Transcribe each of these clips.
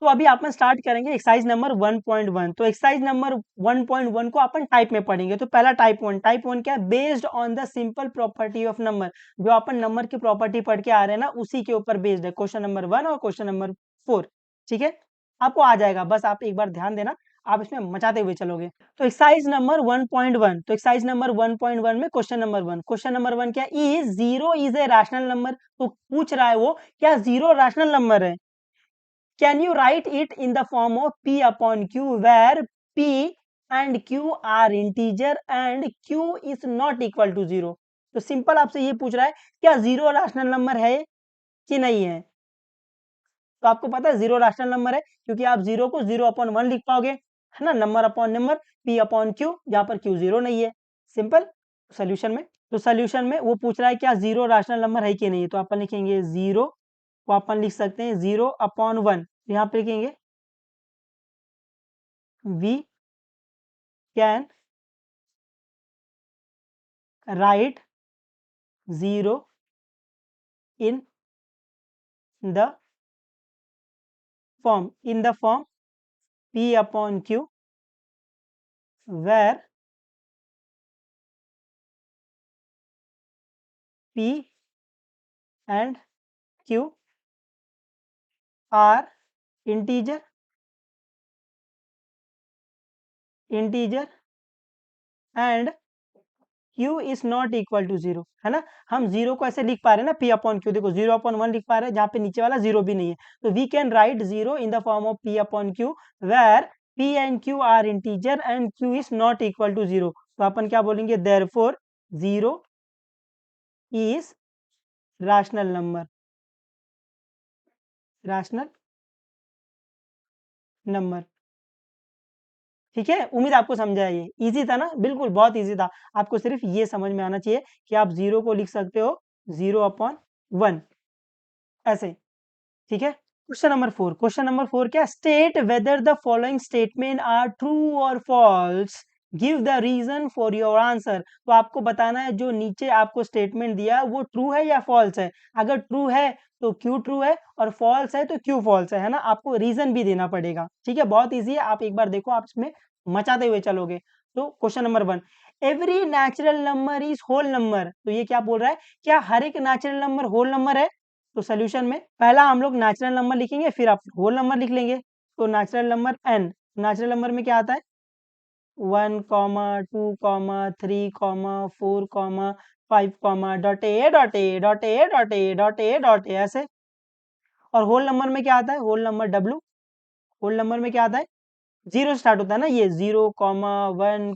अभी अपन स्टार्ट करेंगे exercise number 1.1। तो एक्सरसाइज नंबर 1.1 को अपन टाइप में पढ़ेंगे। तो पहला टाइप वन क्या है? Based on the simple property of number. जो अपन नंबर की प्रॉपर्टी पढ़ के आ रहे हैं ना, उसी के ऊपर बेस्ड है क्वेश्चन नंबर 1 और क्वेश्चन नंबर 4। ठीक है, आपको आ जाएगा, बस आप एक बार ध्यान देना, आप इसमें मचाते हुए चलोगे। तो एक्सरसाइज नंबर 1.1, तो एक्सरसाइज नंबर 1.1 में क्वेश्चन नंबर 1, क्वेश्चन नंबर 1 क्या? Is zero is a rational number. तो पूछ रहा है वो, क्या जीरो रैशनल नंबर है? Can you write it in the form of P upon Q where P and Q are integer and Q is not equal to 0? तो simple आपसे ये पूछ रहा है, क्या जीरो रैशनल नंबर है कि नहीं है? तो आपको पता है जीरो रैशनल नंबर है, क्योंकि आप जीरो को 0/1 लिख पाओगे, है ना, number upon number, P upon Q, जहां पर Q जीरो नहीं है। सिंपल। सोल्यूशन में, तो सोल्यूशन में वो पूछ रहा है क्या जीरो रैशनल नंबर है कि नहीं है। तो अपन लिखेंगे जीरो को अपन लिख सकते हैं 0/1, यहाँ पे लिखेंगे we can write 0 in the form P upon Q where P and Q are integer and Q is not equal to 0, है ना। हम जीरो को ऐसे लिख पा रहे हैं ना, P अपॉन Q, देखो 0/1 लिख पा रहे हैं, जहाँ पे नीचे वाला जीरो भी नहीं है। तो we can write zero in the form of P upon Q where P and Q are integer and Q is not equal to 0। तो अपन क्या बोलेंगे? Therefore zero is rational number, rational number. ठीक है, उम्मीद आपको समझा है। ये इजी था ना, बिल्कुल बहुत इजी था। आपको सिर्फ ये समझ में आना चाहिए कि आप जीरो को लिख सकते हो 0/1 ऐसे। ठीक है, क्वेश्चन नंबर 4 क्या? State whether the following statement are true और false, give the reason for your answer. तो आपको बताना है जो नीचे आपको स्टेटमेंट दिया वो ट्रू है या फॉल्स है। अगर ट्रू है तो क्यों ट्रू है, और फॉल्स है तो क्यों फॉल्स है ना। आपको रीजन भी देना पड़ेगा। ठीक है, बहुत ईजी है, आप एक बार देखो, आप इसमें मचाते हुए चलोगे। तो question number 1, every natural number is whole number. तो ये क्या बोल रहा है? क्या हर एक नेचुरल नंबर होल नंबर है? तो सोल्यूशन में पहला हम लोग नेचुरल नंबर लिखेंगे, फिर आप होल नंबर लिख लेंगे। तो natural number n, natural number में क्या आता है? 1, 2, 3, 4, 5, 6, 7, 8 ऐसे। और होल नंबर में क्या आता है? Whole number w, whole number में क्या आता है? जीरो स्टार्ट होता है ना, ये 0, 1,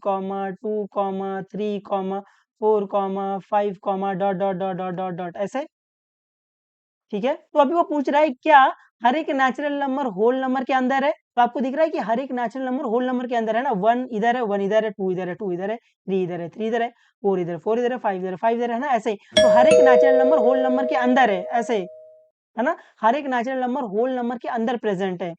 2, 3, 4, 5 डॉट ऐसे। ठीक है, तो अभी वो पूछ रहा है क्या हर एक नेचुरल नंबर होल नंबर के अंदर है। तो आपको दिख रहा है कि हर एक नेचुरल नंबर होल नंबर के अंदर है ना। 1 इधर है, 1 इधर है, 2 इधर है, 2 इधर है, 3 इधर है, 3 इधर है, 4 इधर, 4 इधर है, 5 इधर, 5 इधर है ना, ऐसे। तो हर एक नेचुरल नंबर होल नंबर के अंदर है, ऐसे, है ना। हर एक नेचुरल नंबर होल नंबर के अंदर प्रेजेंट है।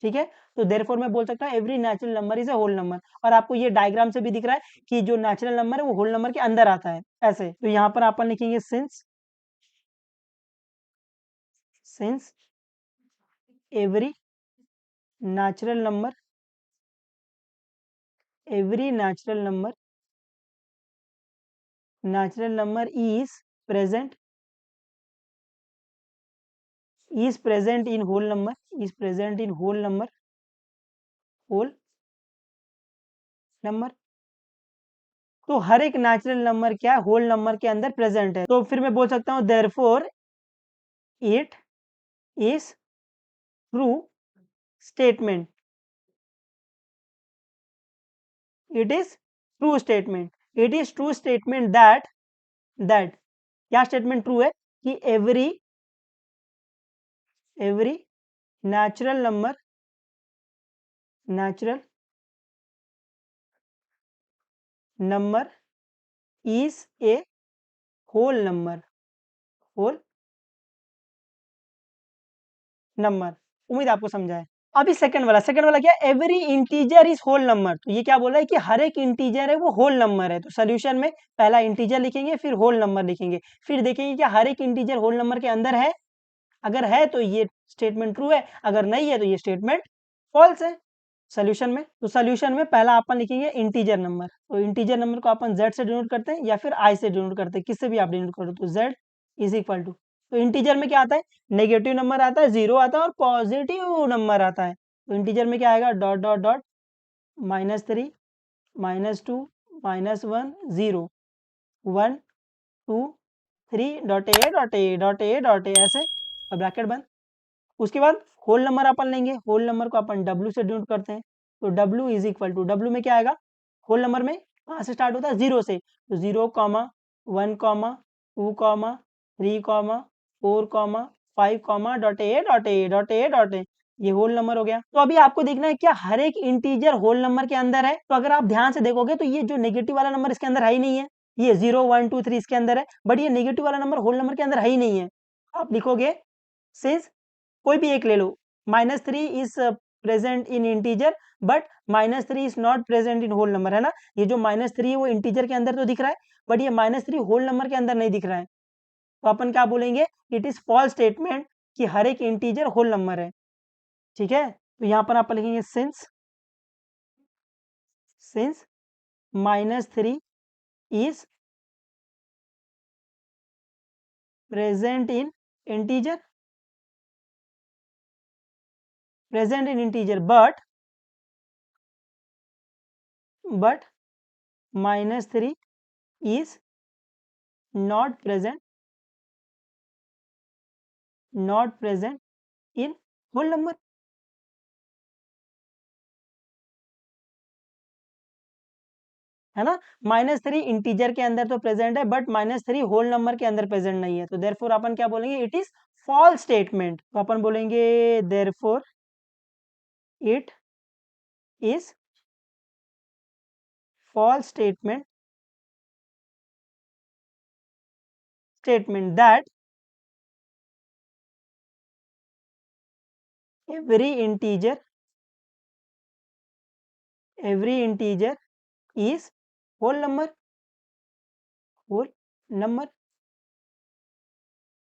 ठीक है, तो देयरफॉर मैं बोल सकता हूँ every natural number is a whole number. और आपको ये डायग्राम से भी दिख रहा है कि जो नेचुरल नंबर है वो होल नंबर के अंदर आता है, ऐसे। तो यहाँ पर अपन लिखेंगे since every natural number every natural number is present in whole number, is present in whole number। तो हर एक नेचुरल नंबर क्या है? होल नंबर के अंदर प्रेजेंट है। तो फिर मैं बोल सकता हूँ therefore it is true statement, it is true statement, it is true statement that क्या स्टेटमेंट ट्रू है? कि every natural number is a whole number. उम्मीद आपको समझा है। अभी सेकंड वाला क्या? Every integer is whole number. तो ये क्या बोल रहा है कि हर एक इंटीजर है वो होल नंबर है। तो सोल्यूशन में पहला इंटीजर लिखेंगे, फिर होल नंबर लिखेंगे, फिर देखेंगे कि हर एक इंटीजर होल नंबर के अंदर है अगर है तो ये स्टेटमेंट ट्रू है, अगर नहीं है तो ये स्टेटमेंट फॉल्स है। सोल्यूशन में, तो सोल्यूशन में पहला अपन लिखेंगे इंटीजर नंबर। तो इंटीजर नंबर को अपन z से डिनोट करते हैं या फिर i से डिनोट करते हैं, किससे भी आप डिनोट करो। तो z इज इक्वल टू, तो इंटीजर में क्या आता है, नेगेटिव नंबर आता है, जीरो आता है और पॉजिटिव नंबर आता है। तो इंटीजर में क्या आएगा, dot dot dot -3 -2 -1 0 1 2 3 dot A dot A dot A dot A, ऐसे और ब्रैकेट बंद। उसके बाद होल नंबर अपन लेंगे, होल नंबर को अपन W से डिनोट करते हैं। तो W is equal to, W में क्या आएगा, होल नंबर में कहाँ से स्टार्ट होता है, जीरो से। तो 0, 1, 2, 3, 4, 5, dot A dot A dot A dot A, ये होल नंबर हो गया। तो अभी आपको देखना है क्या हर एक इंटीजर होल नंबर के अंदर है। तो अगर आप ध्यान से देखोगे तो ये जो नेगेटिव वाला नंबर इसके अंदर है ही नहीं है, ये 0, 1, 2, 3 इसके अंदर है, बट ये नेगेटिव वाला नंबर होल नंबर के अंदर है ही नहीं है। आप लिखोगे सिंस, कोई भी एक ले लो, -3 is present in integer but -3 is not present in whole number, है ना। ये जो -3 है वो इंटीजर के अंदर तो दिख रहा है, बट ये -3 होल नंबर के अंदर नहीं दिख रहा है। तो अपन क्या बोलेंगे, इट इज फॉल्स स्टेटमेंट कि हर एक इंटीजर होल नंबर है। ठीक है, तो यहाँ पर आप लिखेंगे since, since -3 is present in integer, present in integer but -3 is not present in whole number, है ना। -3 इंटीजर के अंदर तो प्रेजेंट है बट -3 होल नंबर के अंदर प्रेजेंट नहीं है। तो देयरफॉर अपन क्या बोलेंगे, इट इज फॉल्स स्टेटमेंट। तो अपन बोलेंगे therefore it is false statement, statement that every integer is whole number, whole number,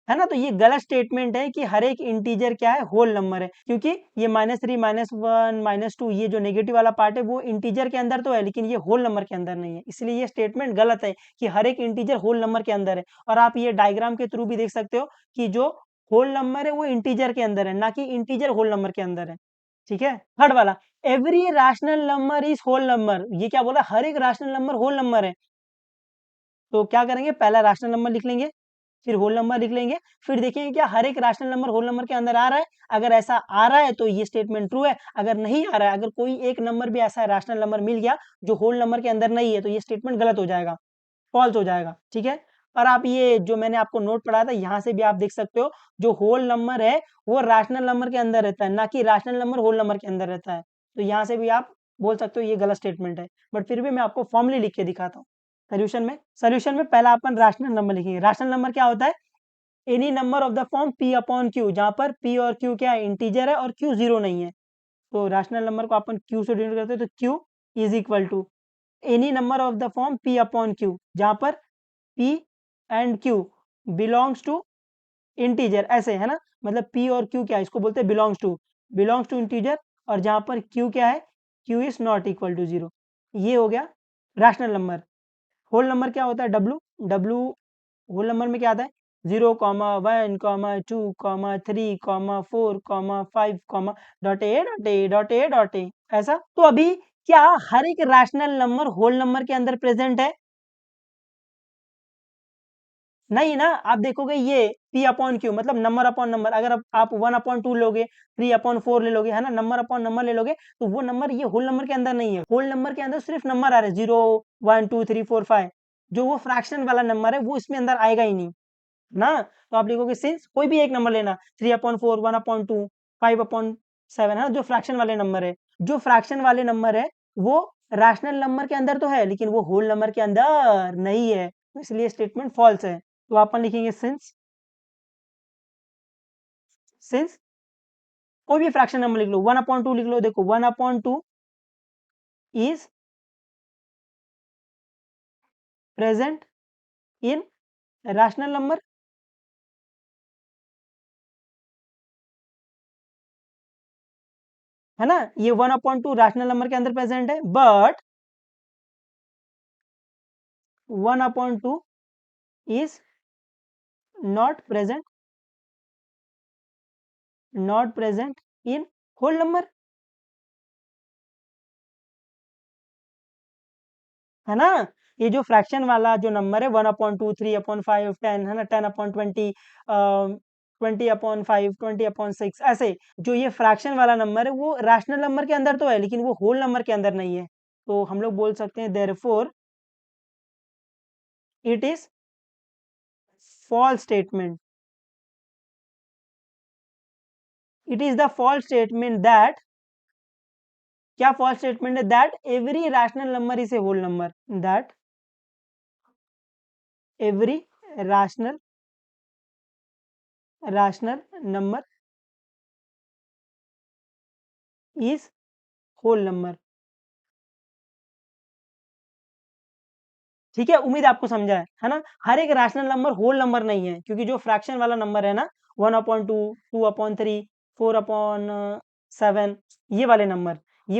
है ना। तो ये गलत स्टेटमेंट है कि हर एक इंटीजर क्या है, होल नंबर है, क्योंकि ये -3 -1 -2 ये जो नेगेटिव वाला पार्ट है वो इंटीजर के अंदर तो है लेकिन ये होल नंबर के अंदर नहीं है, इसलिए ये स्टेटमेंट गलत है कि हर एक इंटीजर होल नंबर के अंदर है। और आप ये डायग्राम के थ्रू भी देख सकते हो कि जो होल नंबर है वो इंटीजर के अंदर है, ना कि इंटीजर होल नंबर के अंदर है। ठीक है, थर्ड वाला, every rational number is whole number, ये क्या बोला, हर एक रैशनल नंबर होल नंबर है। तो क्या करेंगे, पहला रैशनल नंबर लिख लेंगे, फिर होल नंबर लिख लेंगे, फिर देखेंगे क्या हर एक रैशनल नंबर होल नंबर के अंदर आ रहा है। अगर ऐसा आ रहा है तो ये स्टेटमेंट ट्रू है, अगर नहीं आ रहा है, अगर कोई एक नंबर भी ऐसा रैशनल नंबर मिल गया जो होल नंबर के अंदर नहीं है, तो ये स्टेटमेंट गलत हो जाएगा, फॉल्स हो जाएगा। ठीक है, और आप ये जो मैंने आपको नोट पढ़ाया था यहाँ से भी आप देख सकते हो, जो होल नंबर है वो रैशनल नंबर के अंदर रहता है, ना कि रैशनल नंबर होल नंबर के अंदर रहता है। तो यहाँ से भी आप बोल सकते हो ये गलत स्टेटमेंट है, बट फिर भी मैं आपको फॉर्मली लिख के दिखाता हूँ। सोल्यूशन में पहला अपन रैशनल नंबर लिखेंगे। रैशनल नंबर क्या होता है, any number of the form p upon q, जहां पर p और q क्या है, इंटीजर है और q जीरो नहीं है। तो रैशनल नंबर को अपन q से डिनोट करते हैं, तो q is equal to any number of the form p upon q, जहां पर p and q belongs to integer, ऐसे है ना। मतलब p और q क्या है, इसको बोलते हैं बिलोंग्स टू इंटीजर, और जहां पर q क्या है, q is not equal to zero. ये हो गया रैशनल नंबर। होल नंबर क्या होता है, डब्लू होल नंबर में क्या आता है, 0, 1, 2, 3, 4, डॉट ए, ऐसा। तो अभी क्या हर एक रैशनल नंबर होल नंबर के अंदर प्रेजेंट है, नहीं ना। आप देखोगे ये p अपॉन क्यू मतलब नंबर अपॉन नंबर, अगर आप 1/2 लोगे, 3/4 ले लोगे, है ना, नंबर अपॉन नंबर ले लोगे, तो वो नंबर ये होल नंबर के अंदर नहीं है। होल नंबर के अंदर सिर्फ नंबर आ रहे हैं 0, 1, 2, 3, 4, 5, जो वो फ्रैक्शन वाला नंबर है वो इसमें अंदर आएगा ही नहीं ना। तो आप लिखोगे सिंस, कोई भी एक नंबर लेना, 3/4, 1/2, 5/7, है ना, जो फ्रैक्शन वाले नंबर है, जो फ्रैक्शन वाले नंबर है वो रैशनल नंबर के अंदर तो है लेकिन वो होल नंबर के अंदर नहीं है, तो इसलिए स्टेटमेंट फॉल्स है। तो अपन लिखेंगे सिंस कोई भी फ्रैक्शन नंबर लिख लो, 1/2 लिख लो, देखो 1/2 is present in rational number, है ना, ये 1/2 रैशनल नंबर के अंदर प्रेजेंट है, but 1/2 is not present in whole number, है ना। ये जो फ्रैक्शन वाला जो नंबर है 1/2, 3/5, 10, है ना, 10/20, 20/5, 20/6, ऐसे जो ये फ्रैक्शन वाला नंबर है वो रैशनल नंबर के अंदर तो है, लेकिन वो होल नंबर के अंदर नहीं है। तो हम लोग बोल सकते हैं therefore it is false statement, it is the false statement that, क्या फॉल्स स्टेटमेंट है, that every rational number is a whole number, that every rational number is whole number. ठीक है, उम्मीद आपको समझा है ना। हर एक रैशनल नंबर होल नंबर नहीं है, क्योंकि जो फ्रैक्शन वाला नंबर है ना 1/2, 2/3, 4/7, ये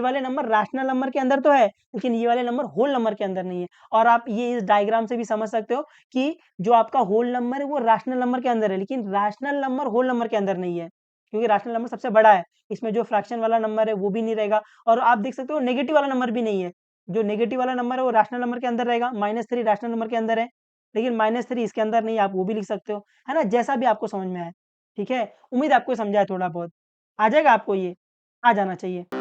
वाले नंबर रैशनल नंबर के अंदर तो है, लेकिन ये वाले नंबर होल नंबर के अंदर नहीं है। और आप ये इस डायग्राम से भी समझ सकते हो कि जो आपका होल नंबर है वो रैशनल नंबर के अंदर है, लेकिन रैशनल नंबर होल नंबर के अंदर नहीं है, क्योंकि रैशनल नंबर सबसे बड़ा है, इसमें जो फ्रैक्शन वाला नंबर है वो भी नहीं रहेगा। और आप देख सकते हो नेगेटिव वाला नंबर भी नहीं है, जो नेगेटिव वाला नंबर है वो रैशनल नंबर के अंदर रहेगा, -3 रैशनल नंबर के अंदर है, लेकिन -3 इसके अंदर नहीं है, आप वो भी लिख सकते हो, है ना, जैसा भी आपको समझ में आए। ठीक है, उम्मीद आपको समझा है थोड़ा बहुत, आ जाएगा आपको ये, आ जाना चाहिए।